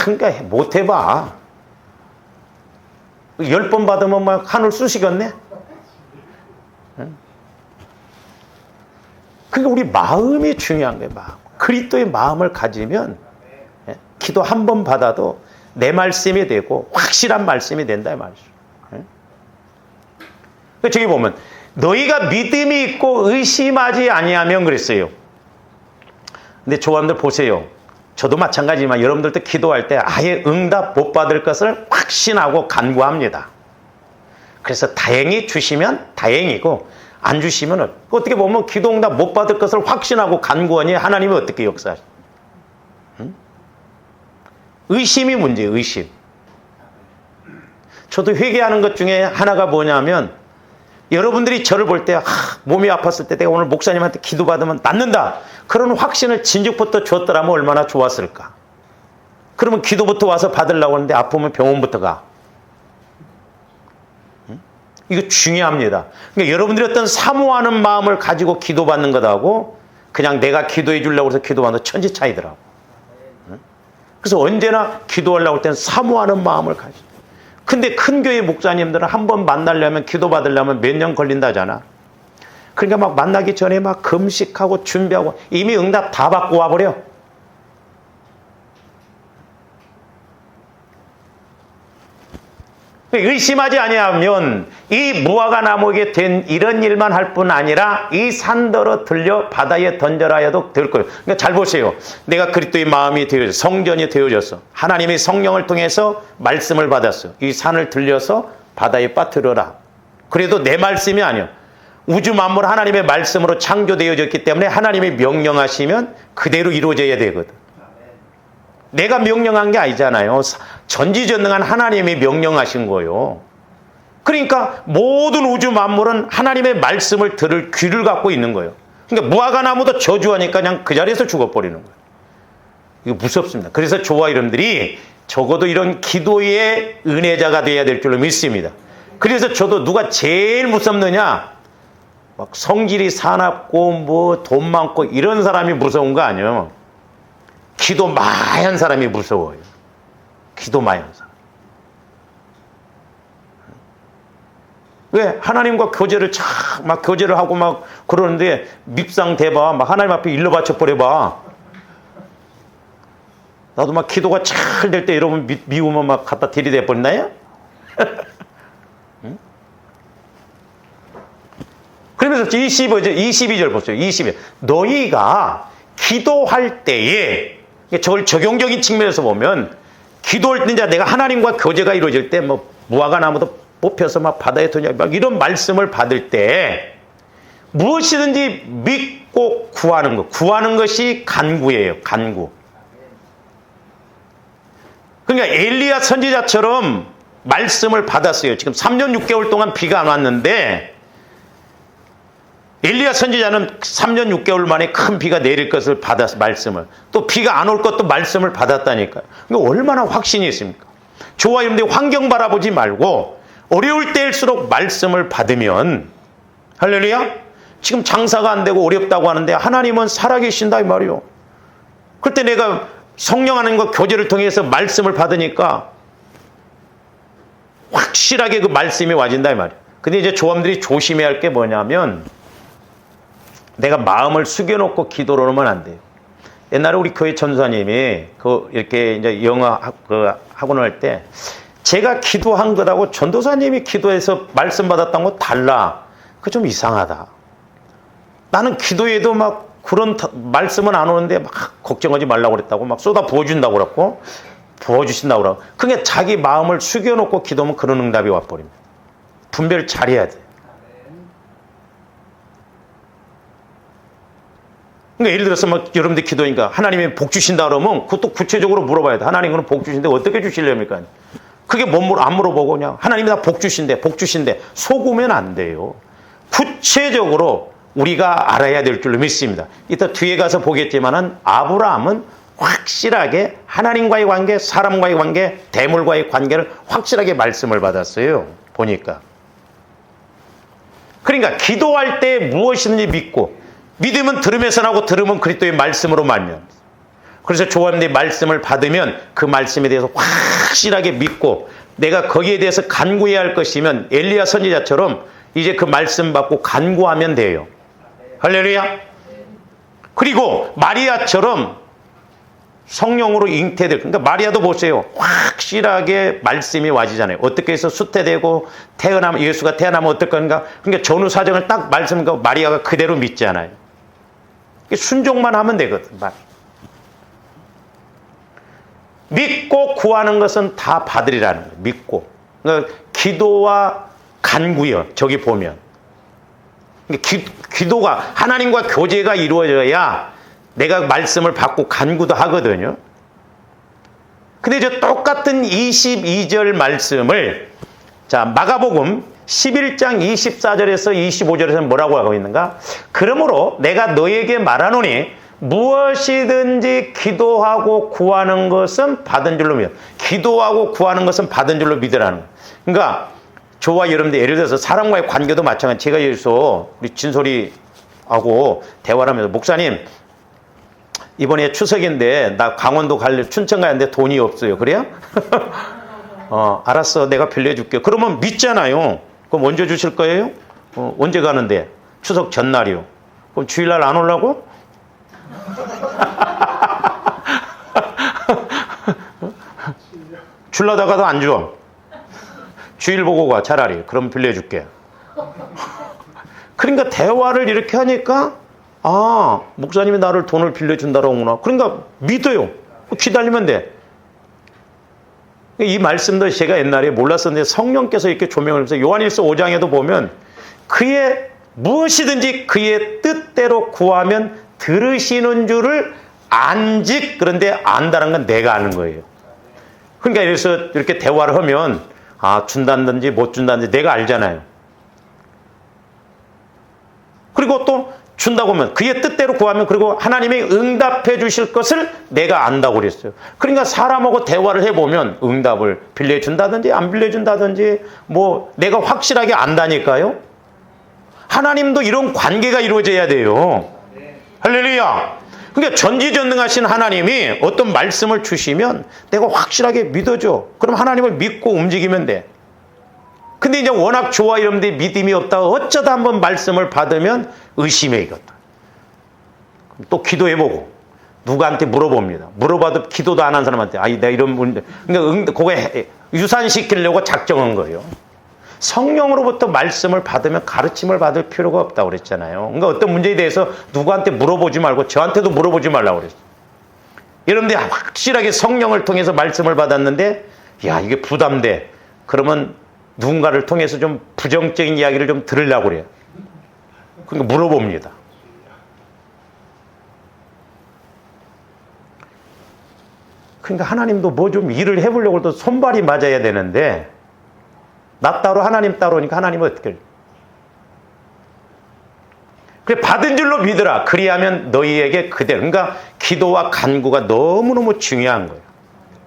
그러니까 못 해봐. 10번 받으면 막 한올 쑤시겠네. 그러니까 우리 마음이 중요한 거예요. 마음. 그리스도의 마음을 가지면 기도 한 번 받아도 내 말씀이 되고 확실한 말씀이 된다 이 말이죠. 저기 보면 너희가 믿음이 있고 의심하지 아니하면 그랬어요. 근데 조원들 보세요. 저도 마찬가지지만 여러분들도 기도할 때 아예 응답 못 받을 것을 확신하고 간구합니다. 그래서 다행히 주시면 다행이고 안 주시면 어떻게 보면 기도 응답 못 받을 것을 확신하고 간구하니 하나님이 어떻게 역사하시죠? 의심이 문제예요. 의심. 저도 회개하는 것 중에 하나가 뭐냐면 여러분들이 저를 볼 때 몸이 아팠을 때 내가 오늘 목사님한테 기도받으면 낫는다. 그런 확신을 진즉부터 줬더라면 얼마나 좋았을까. 그러면 기도부터 와서 받으려고 하는데 아프면 병원부터 가. 이거 중요합니다. 그러니까 여러분들이 어떤 사모하는 마음을 가지고 기도받는 것하고 그냥 내가 기도해 주려고 해서 기도받는 것 천지 차이더라고. 그래서 언제나 기도하려고 할 때는 사모하는 마음을 가지고. 근데 큰 교회 목사님들은 한 번 만나려면 기도받으려면 몇 년 걸린다잖아. 그러니까 막 만나기 전에 막 금식하고 준비하고 이미 응답 다 받고 와버려. 의심하지 아니하면 이 무화과 나무에게 된 이런 일만 할 뿐 아니라 이 산더러 들려 바다에 던져라 해도 될 거예요. 그러니까 잘 보세요. 내가 그리스도의 마음이 되어졌어. 성전이 되어졌어. 하나님의 성령을 통해서 말씀을 받았어. 이 산을 들려서 바다에 빠뜨려라. 그래도 내 말씀이 아니야. 우주 만물 하나님의 말씀으로 창조되어졌기 때문에 하나님이 명령하시면 그대로 이루어져야 되거든. 내가 명령한 게 아니잖아요. 전지전능한 하나님이 명령하신 거예요. 그러니까 모든 우주 만물은 하나님의 말씀을 들을 귀를 갖고 있는 거예요. 그러니까 무화과 나무도 저주하니까 그냥 그 자리에서 죽어버리는 거예요. 이거 무섭습니다. 그래서 저와 여러분들이 적어도 이런 기도의 은혜자가 돼야 될 줄로 믿습니다. 그래서 저도 누가 제일 무섭느냐? 막 성질이 사납고 뭐 돈 많고 이런 사람이 무서운 거 아니에요. 기도 마yan 사람이 무서워요. 기도 마yan 사람. 왜? 하나님과 교제를 막 교제를 하고 막 그러는데 밉상 대봐. 막 하나님 앞에 일러 바쳐 버려봐. 나도 막 기도가 잘 될 때 여러분 미우면 막 갖다 들이대 버리나요? 응? 그러면서 22절 보세요. 22절. 너희가 기도할 때에 저걸 적용적인 측면에서 보면 기도할 때 내가 하나님과 교제가 이루어질 때 뭐 무화과 나무도 뽑혀서 막 바다에 던져 막 이런 말씀을 받을 때 무엇이든지 믿고 구하는 것. 구하는 것이 간구예요. 간구. 그러니까 엘리야 선지자처럼 말씀을 받았어요. 지금 3년 6개월 동안 비가 안 왔는데 엘리야 선지자는 3년 6개월 만에 큰 비가 내릴 것을 받았어, 말씀을. 또 비가 안 올 것도 말씀을 받았다니까요. 그러니까 얼마나 확신이 있습니까? 저와 여러분들이 환경 바라보지 말고 어려울 때일수록 말씀을 받으면 할렐루야? 지금 장사가 안 되고 어렵다고 하는데 하나님은 살아계신다 이 말이요. 그때 내가 성령 하나님과 교제를 통해서 말씀을 받으니까 확실하게 그 말씀이 와진다 이 말이에요. 근데 이제 조함들이 조심해야 할 게 뭐냐면 내가 마음을 숙여놓고 기도를 하면 안 돼요. 옛날에 우리 교회 전도사님이 이렇게 이제 영어 학원을 할 때 제가 기도한 것하고 전도사님이 기도해서 말씀 받았던 거 달라. 그거 좀 이상하다. 나는 기도해도 막 그런 말씀은 안 오는데 막 걱정하지 말라고 그랬다고 막 쏟아 부어준다고 그랬고 부어주신다고 그러고 그게 자기 마음을 숙여놓고 기도하면 그런 응답이 와버립니다. 분별 잘해야 돼. 그러니까 예를 들어서 막 여러분들 기도니까 하나님이 복 주신다 그러면 그것도 구체적으로 물어봐야 돼. 하나님은 복 주신데 어떻게 주시렵니까? 그게 안 물어보고 그냥 하나님이 다 복 주신대 속으면 안 돼요. 구체적으로 우리가 알아야 될 줄로 믿습니다. 이따 뒤에 가서 보겠지만은 아브라함은 확실하게 하나님과의 관계, 사람과의 관계, 대물과의 관계를 확실하게 말씀을 받았어요. 보니까. 그러니까 기도할 때 무엇이든지 믿고, 믿음은 들음에서 나고 들음은 그리스도의 말씀으로 말면. 그래서 조합의 말씀을 받으면 그 말씀에 대해서 확실하게 믿고 내가 거기에 대해서 간구해야 할 것이면 엘리야 선지자처럼 이제 그 말씀 받고 간구하면 돼요. 할렐루야. 그리고 마리아처럼 성령으로 잉태될, 그러니까 마리아도 보세요. 확실하게 말씀이 와지잖아요. 어떻게 해서 수태되고 태어나면, 예수가 태어나면 어떨 건가? 그러니까 전후 사정을 딱 말씀하고 마리아가 그대로 믿잖아요. 순종만 하면 되거든. 믿고 구하는 것은 다 받으리라는 거예요. 믿고. 그러니까 기도와 간구요. 저기 보면. 기도가, 하나님과 교제가 이루어져야 내가 말씀을 받고 간구도 하거든요. 근데 저 똑같은 22절 말씀을, 자, 마가복음 11장 24절에서 25절에서 뭐라고 하고 있는가? 그러므로 내가 너에게 말하노니 무엇이든지 기도하고 구하는 것은 받은 줄로 믿어. 기도하고 구하는 것은 받은 줄로 믿으라는 거예요. 그러니까 저와 여러분들 예를 들어서 사람과의 관계도 마찬가지. 제가 여기서 우리 진솔이하고 대화를 하면서 목사님 이번에 추석인데 나 강원도 갈래, 춘천 가는데 돈이 없어요. 그래요? 알았어. 내가 빌려줄게. 그러면 믿잖아요. 그럼 언제 주실 거예요? 언제 가는데? 추석 전날이요. 그럼 주일날 안 오려고? 줄라다가도 안 줘. 주일 보고 가 차라리. 그럼 빌려줄게. 그러니까 대화를 이렇게 하니까 아, 목사님이 나를 돈을 빌려준다라구나. 그러니까 믿어요. 기다리면 돼. 이 말씀도 제가 옛날에 몰랐었는데 성령께서 이렇게 조명을 해서 요한일서 5장에도 보면 그의 무엇이든지 그의 뜻대로 구하면 들으시는 줄을 안직, 그런데 안다는 건 내가 아는 거예요. 그러니까 그래서 이렇게 대화를 하면 아, 준다든지 못 준다든지 내가 알잖아요. 그리고 또 준다고 하면 그의 뜻대로 구하면 그리고 하나님이 응답해 주실 것을 내가 안다고 그랬어요. 그러니까 사람하고 대화를 해보면 응답을 빌려준다든지 안 빌려준다든지 뭐 내가 확실하게 안다니까요. 하나님도 이런 관계가 이루어져야 돼요. 할렐루야. 그러니까 전지전능하신 하나님이 어떤 말씀을 주시면 내가 확실하게 믿어줘. 그럼 하나님을 믿고 움직이면 돼. 근데 이제 워낙 저와 여러분들이 믿음이 없다가 어쩌다 한번 말씀을 받으면 의심해 이것도. 또 기도해보고 누구한테 물어봅니다. 물어봐도 기도도 안 한 사람한테 아, 내가 이런 문제. 그러니까 그거에 유산시키려고 작정한 거예요. 성령으로부터 말씀을 받으면 가르침을 받을 필요가 없다고 그랬잖아요. 그러니까 어떤 문제에 대해서 누구한테 물어보지 말고 저한테도 물어보지 말라고 그랬어요. 여러분들이 확실하게 성령을 통해서 말씀을 받았는데 야, 이게 부담돼. 그러면 누군가를 통해서 좀 부정적인 이야기를 좀 들으려고 그래요. 그러니까 물어봅니다. 그러니까 하나님도 뭐 좀 일을 해보려고 해도 손발이 맞아야 되는데 나 따로 하나님 따로니까 하나님은 어떻게 해요? 그래, 받은 줄로 믿으라. 그리하면 너희에게 그대로. 그러니까 기도와 간구가 너무너무 중요한 거예요.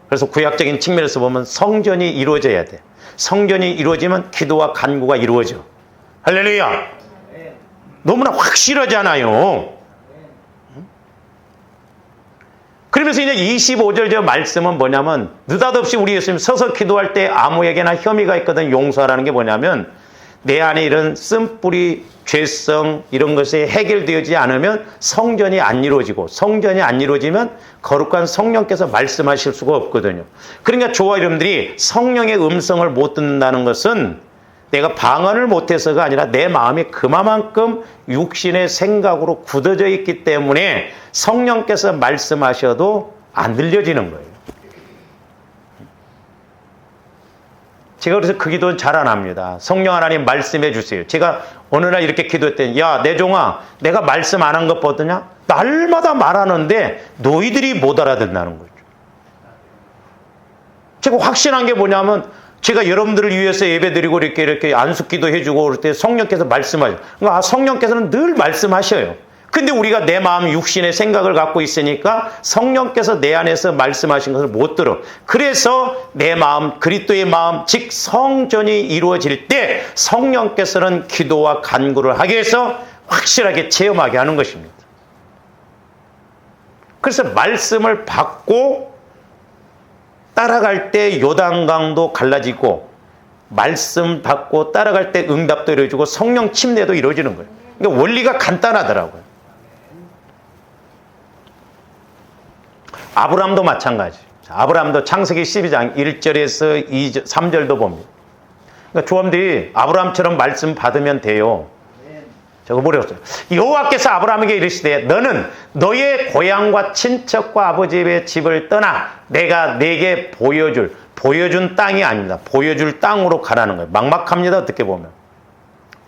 그래서 구약적인 측면에서 보면 성전이 이루어져야 돼. 성전이 이루어지면 기도와 간구가 이루어져. 할렐루야. 너무나 확실하잖아요. 그러면서 이제 25절 저 말씀은 뭐냐면 느닷없이 우리 예수님 서서 기도할 때 아무에게나 혐의가 있거든 용서하라는 게 뭐냐면 내 안에 이런 쓴뿌리, 죄성 이런 것이 해결되지 않으면 성전이 안 이루어지고 성전이 안 이루어지면 거룩한 성령께서 말씀하실 수가 없거든요. 그러니까 저와 여러분들이 성령의 음성을 못 듣는다는 것은 내가 방언을 못해서가 아니라 내 마음이 그만큼 육신의 생각으로 굳어져 있기 때문에 성령께서 말씀하셔도 안 들려지는 거예요. 제가 그래서 그 기도는 잘 안 합니다. 성령 하나님 말씀해 주세요. 제가 어느 날 이렇게 기도했더니 야, 내 종아, 내가 말씀 안 한 것 보더냐? 날마다 말하는데 너희들이 못 알아듣는다는 거죠. 제가 확신한 게 뭐냐면 제가 여러분들을 위해서 예배드리고 이렇게 안수기도 해주고 그럴 때 성령께서 말씀하셔요. 그러니까 성령께서는 늘 말씀하셔요. 근데 우리가 내 마음 육신의 생각을 갖고 있으니까 성령께서 내 안에서 말씀하신 것을 못 들어. 그래서 내 마음, 그리스도의 마음, 즉 성전이 이루어질 때 성령께서는 기도와 간구를 하기 위해서 확실하게 체험하게 하는 것입니다. 그래서 말씀을 받고 따라갈 때 요단강도 갈라지고, 말씀 받고 따라갈 때 응답도 이루어지고 성령 침례도 이루어지는 거예요. 그러니까 원리가 간단하더라고요. 아브라함도 마찬가지. 아브라함도 창세기 12장 1절에서 2절, 3절도 봅니다. 그러니까 조원들이 아브라함처럼 말씀 받으면 돼요. 저거 뭐랬어요? 여호와께서 아브라함에게 이르시되 너는 너의 고향과 친척과 아버지의 집을 떠나 내가 내게 보여준 땅이 아닙니다. 보여줄 땅으로 가라는 거예요. 막막합니다. 어떻게 보면.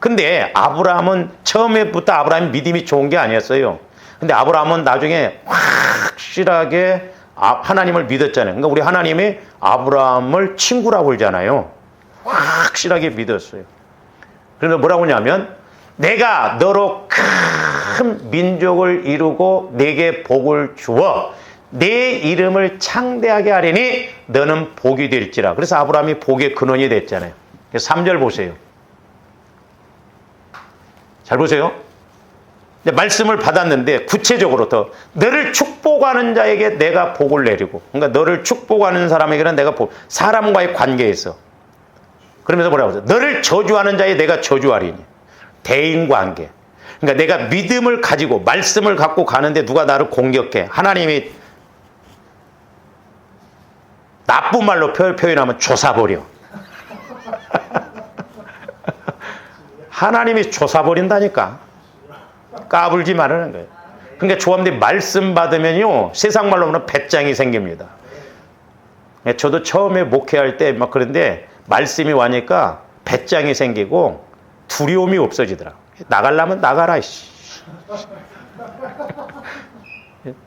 근데 아브라함은 처음에부터 아브라함이 믿음이 좋은 게 아니었어요. 근데 아브라함은 나중에 확실하게 하나님을 믿었잖아요. 그러니까 우리 하나님이 아브라함을 친구라고 그러잖아요. 확실하게 믿었어요. 그래서 뭐라고 하냐면 내가 너로 큰 민족을 이루고 내게 복을 주어 내 이름을 창대하게 하리니 너는 복이 될지라. 그래서 아브라함이 복의 근원이 됐잖아요. 3절 보세요. 잘 보세요. 말씀을 받았는데 구체적으로 더 너를 축복하는 자에게 내가 복을 내리고, 그러니까 너를 축복하는 사람에게는 내가 사람과의 관계에서, 그러면서 뭐라고 하죠? 너를 저주하는 자에 내가 저주하리니. 대인관계. 그러니까 내가 믿음을 가지고 말씀을 갖고 가는데 누가 나를 공격해. 하나님이 나쁜 말로 표현하면 조사버려. 하나님이 조사버린다니까. 까불지 말라는 거예요. 그러니까 조합들이 말씀 받으면요, 세상 말로 하면 배짱이 생깁니다. 저도 처음에 목회할 때 막 그런데 말씀이 와니까 배짱이 생기고 두려움이 없어지더라. 나가려면 나가라.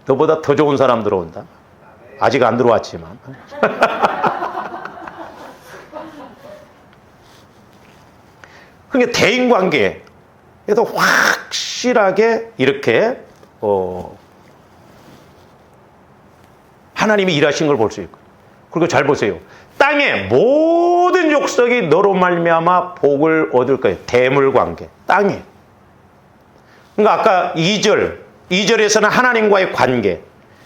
너보다 더 좋은 사람 들어온다. 아직 안 들어왔지만. 그러니까 대인관계. 그래서 확실하게 이렇게 하나님이 일하신 걸 볼 수 있고, 그리고 잘 보세요. 땅의 모든 족속이 너로 말미암아 복을 얻을 거예요. 대물관계. 땅에. 그러니까 아까 2절에서는 하나님과의 관계,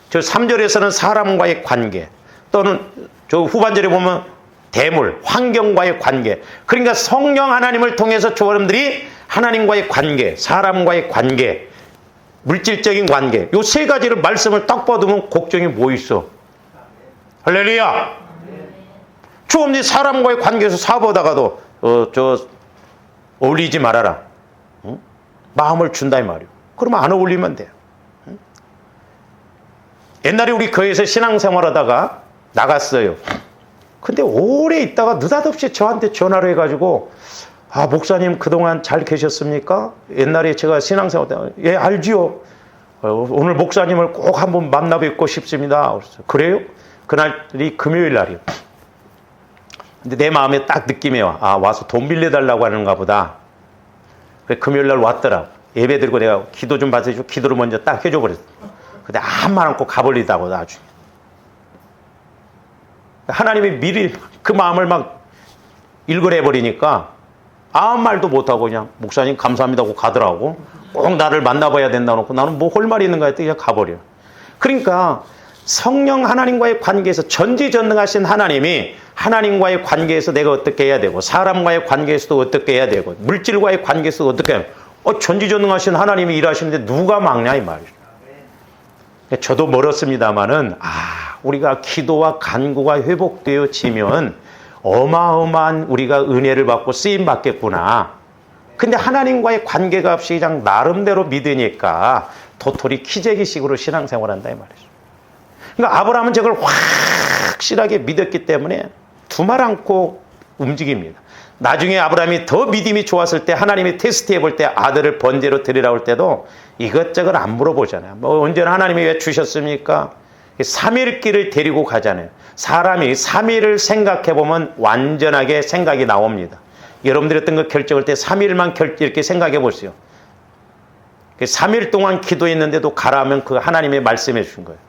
저 3절에서는 사람과의 관계, 또는 저 후반절에 보면 대물, 환경과의 관계. 그러니까 성령 하나님을 통해서 여러분들이 하나님과의 관계, 사람과의 관계, 물질적인 관계, 요 세 가지를 말씀을 딱 받으면 걱정이 뭐 있어? 할렐루야! 조금 사람과의 관계에서 사보다가도 어울리지 말아라. 응? 마음을 준다 이 말이요. 그러면 안 어울리면 돼요. 응? 옛날에 우리 교회에서 신앙생활하다가 나갔어요. 근데 오래 있다가 느닷없이 저한테 전화를 해가지고, 아, 목사님 그동안 잘 계셨습니까? 옛날에 제가 신앙생활 때, 예, 알지요. 오늘 목사님을 꼭 한번 만나 뵙고 싶습니다. 그래요? 그날이 금요일 날이요. 근데 내 마음에 딱 느낌이 와. 아, 와서 돈 빌려달라고 하는가 보다. 그래, 금요일 날 왔더라. 예배 드리고 내가 기도 좀 받으시고 기도를 먼저 딱 해줘버렸어. 근데 아무 말 않고 가버리다고 나중에. 하나님이 미리 그 마음을 막 일그레버리니까 아무 말도 못하고 그냥 목사님 감사합니다 하고 가더라고. 꼭 나를 만나봐야 된다 놓고 나는 뭐 할 말이 있는가 했더니 그냥 가버려. 그러니까 성령 하나님과의 관계에서 전지전능하신 하나님이 하나님과의 관계에서 내가 어떻게 해야 되고, 사람과의 관계에서도 어떻게 해야 되고, 물질과의 관계에서도 어떻게 해야 되고, 전지전능하신 하나님이 일하시는데 누가 막냐 이 말이죠. 저도 멀었습니다마는 우리가 기도와 간구가 회복되어지면 어마어마한 우리가 은혜를 받고 쓰임 받겠구나. 근데 하나님과의 관계가 없이 그냥 나름대로 믿으니까 도토리 키재기식으로 신앙생활한다 이 말이죠. 그러니까 아브라함은 저걸 확실하게 믿었기 때문에 두말 않고 움직입니다. 나중에 아브라함이 더 믿음이 좋았을 때 하나님이 테스트해 볼 때 아들을 번제로 드리라고 할 때도 이것저것 안 물어보잖아요. 뭐 언제나 하나님이 왜 주셨습니까? 3일길을 데리고 가잖아요. 사람이 3일을 생각해 보면 완전하게 생각이 나옵니다. 여러분들이 어떤 거 결정할 때 3일만 이렇게 생각해 보세요. 3일 동안 기도했는데도 가라하면 그 하나님의 말씀해 주신 거예요.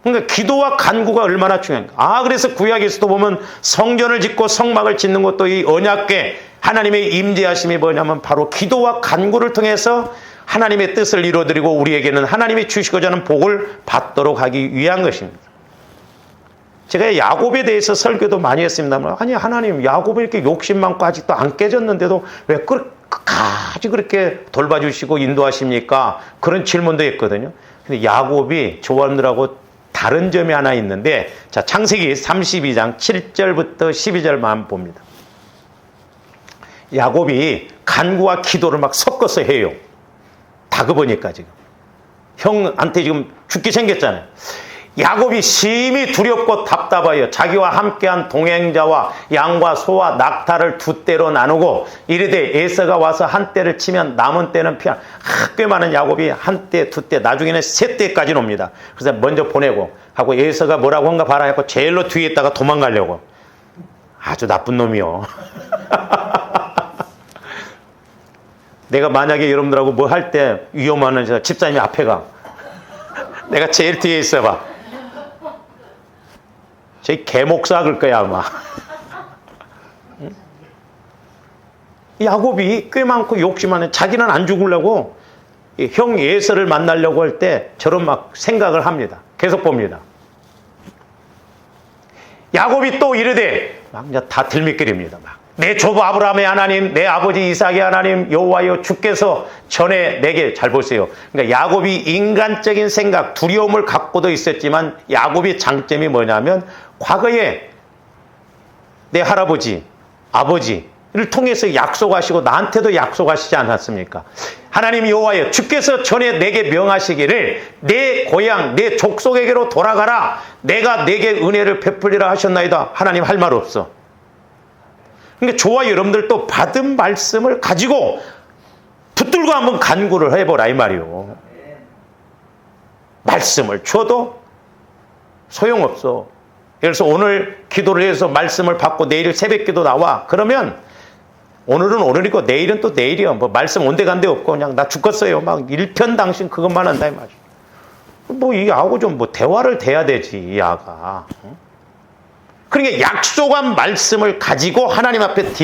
그러니까 기도와 간구가 얼마나 중요한가. 그래서 구약에서도 보면 성전을 짓고 성막을 짓는 것도 이 언약궤 하나님의 임재하심이 뭐냐면 바로 기도와 간구를 통해서 하나님의 뜻을 이루어드리고 우리에게는 하나님이 주시고자 하는 복을 받도록 하기 위한 것입니다. 제가 야곱에 대해서 설교도 많이 했습니다만, 아니 하나님 야곱이 이렇게 욕심 많고 아직도 안 깨졌는데도 왜 끝까지 그렇게 돌봐주시고 인도하십니까? 그런 질문도 했거든요. 근데 야곱이 조원들하고 다른 점이 하나 있는데, 자, 창세기 32장 7절부터 12절만 봅니다. 야곱이 간구와 기도를 막 섞어서 해요. 다급하니까 지금. 형한테 지금 죽기 생겼잖아요. 야곱이 심히 두렵고 답답하여 자기와 함께한 동행자와 양과 소와 낙타를 두 떼로 나누고 이르되 에서가 와서 한 떼를 치면 남은 떼는 피하. 꽤 많은 야곱이 한 떼, 두 떼, 나중에는 세 떼까지 옵니다. 그래서 먼저 보내고 하고 에서가 뭐라고 한가 봐라 했고 제일로 뒤에 있다가 도망가려고. 아주 나쁜 놈이요. 내가 만약에 여러분들하고 뭐 할 때 위험하는 집사님이 앞에 가. 내가 제일 뒤에 있어봐. 저희 개목사 그럴 거야 아마. 야곱이 꽤 많고 욕심하는, 자기는 안 죽으려고 형 예서를 만나려고 할 때 저런 막 생각을 합니다. 계속 봅니다. 야곱이 또 이르되 막 이제 다 들미끌입니다. 막. 내 조부 아브라함의 하나님, 내 아버지 이삭의 하나님 여호와여 주께서 전에 내게, 잘 보세요. 그러니까 야곱이 인간적인 생각, 두려움을 갖고도 있었지만 야곱의 장점이 뭐냐면 과거에 내 할아버지, 아버지를 통해서 약속하시고 나한테도 약속하시지 않았습니까? 하나님 여호와여 주께서 전에 내게 명하시기를 내 고향, 내 족속에게로 돌아가라. 내가 내게 은혜를 베풀리라 하셨나이다. 하나님 할 말 없어. 그러니까 저와 여러분들도 받은 말씀을 가지고 붙들고 한번 간구를 해보라 이 말이요. 말씀을 줘도 소용없어. 그래서 오늘 기도를 해서 말씀을 받고 내일 새벽기도 나와. 그러면 오늘은 오늘이고 내일은 또 내일이야. 뭐 말씀 온데간데 없고 그냥 나 죽겠어요. 막 일편당신 그것만 한다 이 말이야. 뭐 이 아하고 좀 뭐 대화를 돼야 되지 이 아가. 그러니까 약속한 말씀을 가지고 하나님 앞에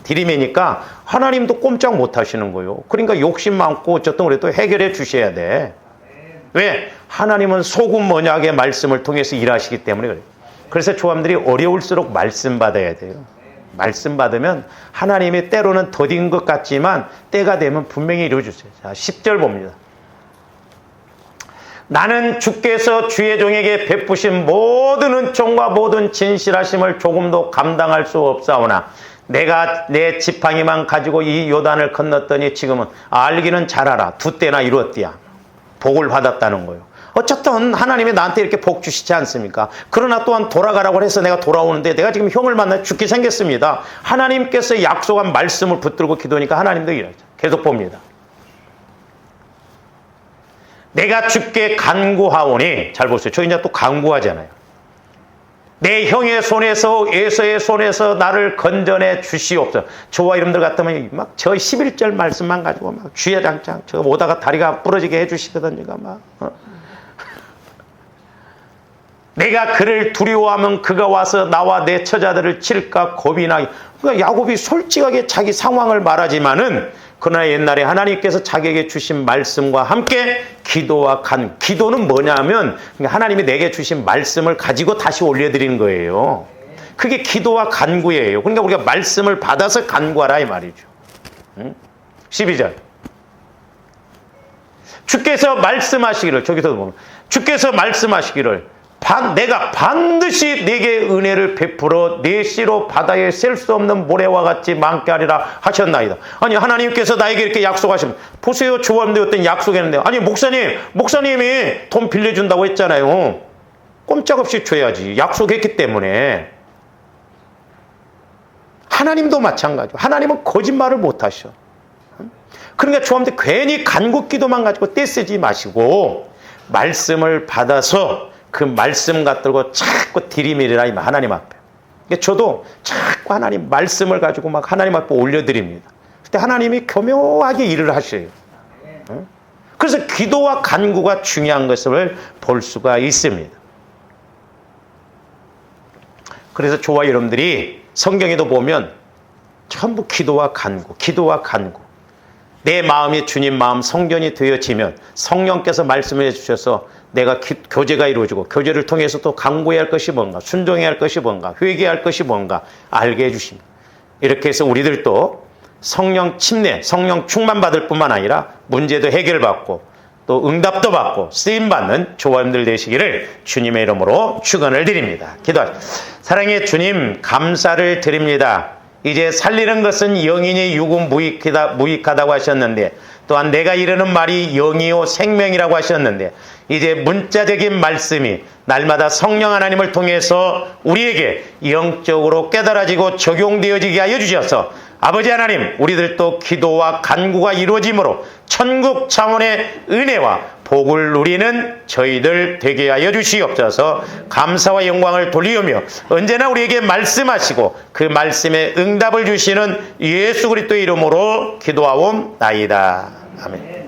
들이매니까 하나님도 꼼짝 못 하시는 거예요. 그러니까 욕심 많고 어쨌든 그래도 해결해 주셔야 돼. 왜? 하나님은 소금 언약의 말씀을 통해서 일하시기 때문에 그래요. 그래서 조함들이 어려울수록 말씀 받아야 돼요. 말씀 받으면 하나님이 때로는 더딘 것 같지만 때가 되면 분명히 이루어주세요. 자, 10절 봅니다. 나는 주께서 주의 종에게 베푸신 모든 은총과 모든 진실하심을 조금도 감당할 수 없사오나 내가 내 지팡이만 가지고 이 요단을 건넜더니 지금은 알기는 잘 알아. 두 때나 이루었디야. 복을 받았다는 거예요. 어쨌든 하나님이 나한테 이렇게 복 주시지 않습니까? 그러나 또한 돌아가라고 해서 내가 돌아오는데 내가 지금 형을 만나 죽게 생겼습니다. 하나님께서 약속한 말씀을 붙들고 기도하니까 하나님도 이러죠. 계속 봅니다. 내가 주께 간구하오니, 잘 보세요. 저 이제 또 간구하잖아요. 내 형의 손에서 에서의 손에서 나를 건져내 주시옵소서. 저와 여러분들 같으면 막 저 11절 말씀만 가지고 막 주야장창 저 오다가 다리가 부러지게 해주시거든요. 막. 내가 그를 두려워하면 그가 와서 나와 내 처자들을 칠까 겁이 나. 그러니까 야곱이 솔직하게 자기 상황을 말하지만은 그러나 옛날에 하나님께서 자기에게 주신 말씀과 함께 기도와 기도는 뭐냐면 하나님이 내게 주신 말씀을 가지고 다시 올려드리는 거예요. 그게 기도와 간구예요. 그러니까 우리가 말씀을 받아서 간구하라 이 말이죠. 12절. 주께서 말씀하시기를, 저기서 보면 주께서 말씀하시기를 내가 반드시 네게 은혜를 베풀어 네 씨로 바다에 셀 수 없는 모래와 같이 많게 하리라 하셨나이다. 아니 하나님께서 나에게 이렇게 약속하시면, 보세요. 조합원들 어떤 약속했는데, 아니 목사님이 돈 빌려준다고 했잖아요. 꼼짝없이 줘야지. 약속했기 때문에. 하나님도 마찬가지고 하나님은 거짓말을 못하셔. 그러니까 조합원들 괜히 간구기도만 가지고 떼쓰지 마시고 말씀을 받아서 그 말씀 갖들고 자꾸 들이밀으라 이 말, 하나님 앞에. 저도 자꾸 하나님 말씀을 가지고 막 하나님 앞에 올려드립니다. 근데 하나님이 교묘하게 일을 하셔요. 그래서 기도와 간구가 중요한 것을 볼 수가 있습니다. 그래서 저와 여러분들이 성경에도 보면 전부 기도와 간구, 기도와 간구. 내 마음이 주님 마음 성전이 되어지면 성령께서 말씀해 주셔서 내가 교제가 이루어지고 교제를 통해서 또 간구해야 할 것이 뭔가, 순종해야 할 것이 뭔가, 회개할 것이 뭔가 알게 해주십니다. 이렇게 해서 우리들도 성령 침례, 성령 충만 받을 뿐만 아니라 문제도 해결받고 또 응답도 받고 쓰임받는 조화님들 되시기를 주님의 이름으로 축원을 드립니다. 기도하십시다. 사랑의 주님, 감사를 드립니다. 이제 살리는 것은 영이니 육은 무익하다고 하셨는데, 또한 내가 이르는 말이 영이요 생명이라고 하셨는데, 이제 문자적인 말씀이 날마다 성령 하나님을 통해서 우리에게 영적으로 깨달아지고 적용되어지게 하여 주셔서 아버지 하나님, 우리들도 기도와 간구가 이루어짐으로 천국 차원의 은혜와 복을 누리는 저희들 되게 하여 주시옵소서. 감사와 영광을 돌리오며 언제나 우리에게 말씀하시고 그 말씀에 응답을 주시는 예수 그리스도의 이름으로 기도하옵나이다. 아멘.